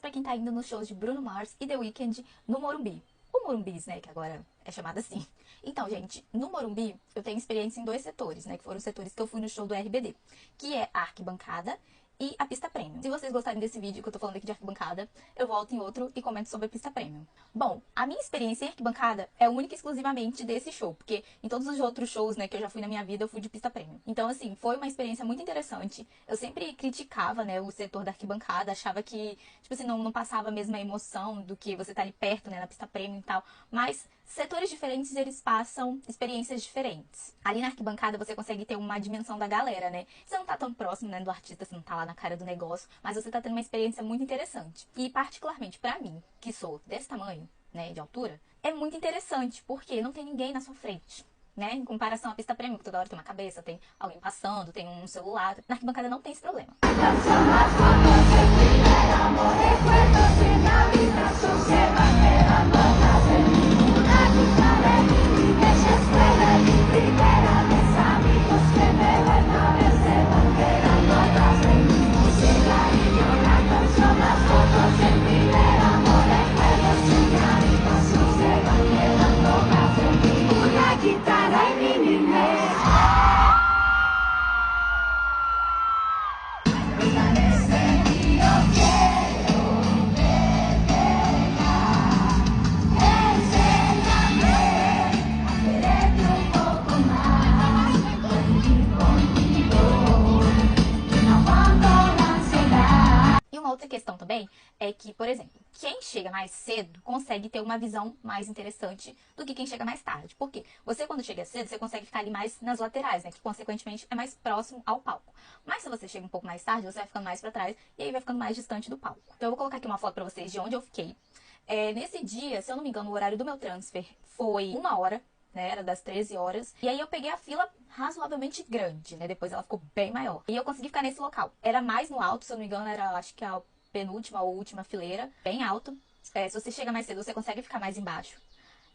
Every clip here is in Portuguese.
pra quem tá indo nos shows de Bruno Mars e The Weeknd no Morumbi. O Morumbis, né, que agora é chamado assim. Então, gente, no Morumbi eu tenho experiência em dois setores, né, que foram os setores que eu fui no show do RBD, que é a arquibancada e a pista premium. Se vocês gostarem desse vídeo que eu tô falando aqui de arquibancada, eu volto em outro e comento sobre a pista premium. Bom, a minha experiência em arquibancada é única e exclusivamente desse show, porque em todos os outros shows, né, que eu já fui na minha vida, eu fui de pista premium. Então, assim, foi uma experiência muito interessante. Eu sempre criticava, né, o setor da arquibancada, achava que, tipo assim, não passava a mesma emoção do que você tá ali perto, né, na pista premium e tal, mas setores diferentes, eles passam experiências diferentes. Ali na arquibancada você consegue ter uma dimensão da galera, né? Você não tá tão próximo, né, do artista, você não tá lá na cara do negócio, mas você tá tendo uma experiência muito interessante. E particularmente pra mim, que sou desse tamanho, né, de altura, é muito interessante, porque não tem ninguém na sua frente. Né? Em comparação à pista premium, que toda hora tem uma cabeça, tem alguém passando, tem um celular. Na arquibancada não tem esse problema. Outra questão também é que, por exemplo, quem chega mais cedo consegue ter uma visão mais interessante do que quem chega mais tarde. Por quê? Você, quando chega cedo, você consegue ficar ali mais nas laterais, né? Que, consequentemente, é mais próximo ao palco. Mas se você chega um pouco mais tarde, você vai ficando mais pra trás e aí vai ficando mais distante do palco. Então, eu vou colocar aqui uma foto pra vocês de onde eu fiquei. Nesse dia, se eu não me engano, o horário do meu transfer foi 1 hora, né, era das 13 horas. E aí eu peguei a fila razoavelmente grande, né? Depois ela ficou bem maior. E eu consegui ficar nesse local. Era mais no alto, se eu não me engano, era acho que a penúltima ou última fileira. Bem alto. Se você chega mais cedo, você consegue ficar mais embaixo.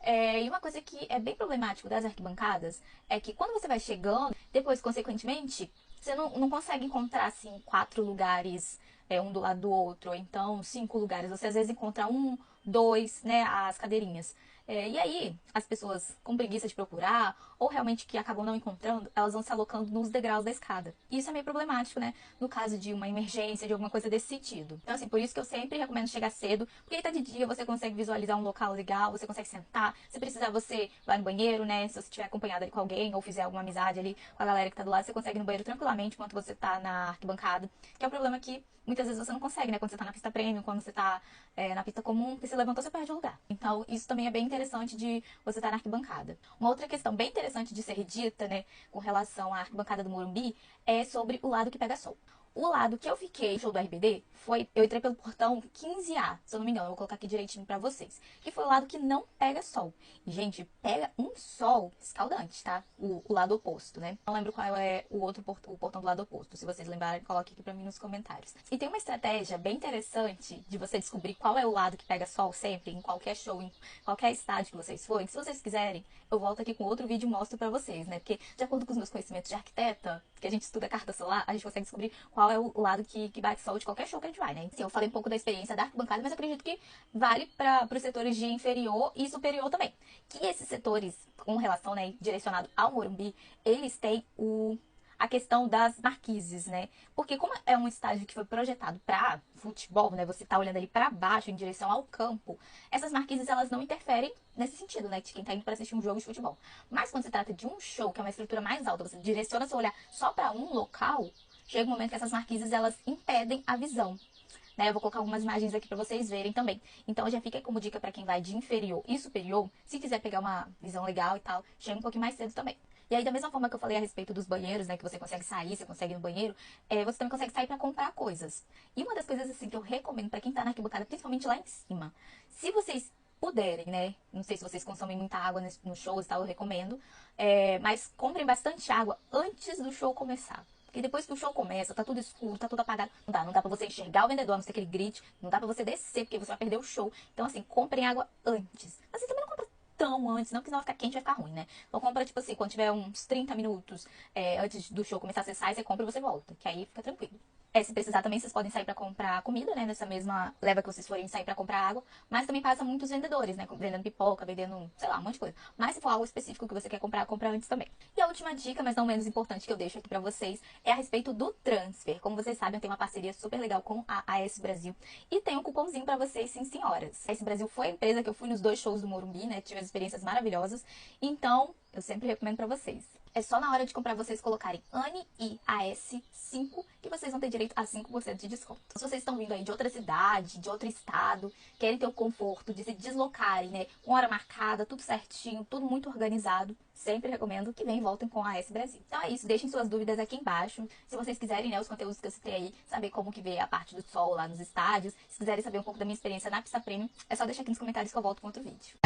E uma coisa que é bem problemático das arquibancadas é que quando você vai chegando, depois, consequentemente, você não consegue encontrar, assim, 4 lugares, um do lado do outro, ou então 5 lugares. Você às vezes encontra 1, 2, né, as cadeirinhas. E aí, as pessoas com preguiça de procurar, ou realmente que acabam não encontrando, elas vão se alocando nos degraus da escada. E isso é meio problemático, né? No caso de uma emergência, de alguma coisa desse sentido. Então, assim, por isso que eu sempre recomendo chegar cedo, porque aí tá de dia, você consegue visualizar um local legal, você consegue sentar. Se precisar, você vai no banheiro, né? Se você estiver acompanhado ali com alguém, ou fizer alguma amizade ali com a galera que tá do lado, você consegue ir no banheiro tranquilamente enquanto você tá na arquibancada. Que é um problema que muitas vezes você não consegue, né? Quando você tá na pista premium, quando você tá na pista comum, porque você levantou, você perde o lugar. Então, isso também é bem interessante de você estar na arquibancada. Uma outra questão bem interessante de ser dita, né, com relação à arquibancada do Morumbi, é sobre o lado que pega sol. O lado que eu fiquei no show do RBD foi... Eu entrei pelo portão 15A, se eu não me engano. Eu vou colocar aqui direitinho pra vocês. Que foi o lado que não pega sol. E, gente, pega um sol escaldante, tá? O lado oposto, né? Não lembro qual é o portão do lado oposto. Se vocês lembrarem, coloque aqui pra mim nos comentários. E tem uma estratégia bem interessante de você descobrir qual é o lado que pega sol sempre, em qualquer show, em qualquer estádio que vocês forem. Se vocês quiserem, eu volto aqui com outro vídeo e mostro pra vocês, né? Porque, de acordo com os meus conhecimentos de arquiteta, que a gente estuda carta solar, a gente consegue descobrir qual é o lado que bate sol de qualquer show que a gente vai, né? Sim, eu falei um pouco da experiência da arquibancada, mas eu acredito que vale para os setores de inferior e superior também. Que esses setores, com relação, né, direcionado ao Morumbi, eles têm a questão das marquises, né? Porque como é um estádio que foi projetado para futebol, né? Você tá olhando ali para baixo, em direção ao campo, essas marquises, elas não interferem nesse sentido, né? De quem tá indo para assistir um jogo de futebol. Mas quando se trata de um show, que é uma estrutura mais alta, você direciona seu olhar só para um local, chega um momento que essas marquises, elas impedem a visão. Né, eu vou colocar algumas imagens aqui para vocês verem também. Então já fica como dica para quem vai de inferior e superior, se quiser pegar uma visão legal e tal, chega um pouquinho mais cedo também. E aí, da mesma forma que eu falei a respeito dos banheiros, né, que você consegue sair, você consegue ir no banheiro, você também consegue sair para comprar coisas. E uma das coisas, assim, que eu recomendo para quem tá na arquibancada, principalmente lá em cima, se vocês puderem, né, não sei se vocês consomem muita água nos shows e tal, eu recomendo, mas comprem bastante água antes do show começar. Porque depois que o show começa, tá tudo escuro, tá tudo apagado, não dá pra você enxergar o vendedor, a não ser que ele grite, não dá pra você descer, porque você vai perder o show. Então, assim, comprem água antes. Mas você também não compra tão antes, não, porque senão vai ficar quente, vai ficar ruim, né? Então compra, tipo assim, quando tiver uns 30 minutos antes do show começar, você sai, você compra e você volta, que aí fica tranquilo. Se precisar também, vocês podem sair pra comprar comida, né? Nessa mesma leva que vocês forem sair pra comprar água. Mas também passa muitos vendedores, né? Vendendo pipoca, vendendo, sei lá, um monte de coisa. Mas se for algo específico que você quer comprar, compra antes também. E a última dica, mas não menos importante que eu deixo aqui pra vocês, é a respeito do transfer. Como vocês sabem, eu tenho uma parceria super legal com a AS Brasil. E tem um cupomzinho pra vocês, sim, senhoras. A AS Brasil foi a empresa que eu fui nos 2 shows do Morumbi, né? Tive as experiências maravilhosas. Então, eu sempre recomendo pra vocês. É só na hora de comprar vocês colocarem ANIAS5 que vocês vão ter direito a 5% de desconto. Se vocês estão vindo aí de outra cidade, de outro estado, querem ter o conforto de se deslocarem, né? Com hora marcada, tudo certinho, tudo muito organizado, sempre recomendo que venham e voltem com a AS Brasil. Então é isso, deixem suas dúvidas aqui embaixo. Se vocês quiserem, né, os conteúdos que eu citei aí, saber como que vê a parte do sol lá nos estádios, se quiserem saber um pouco da minha experiência na pista premium, é só deixar aqui nos comentários que eu volto com outro vídeo.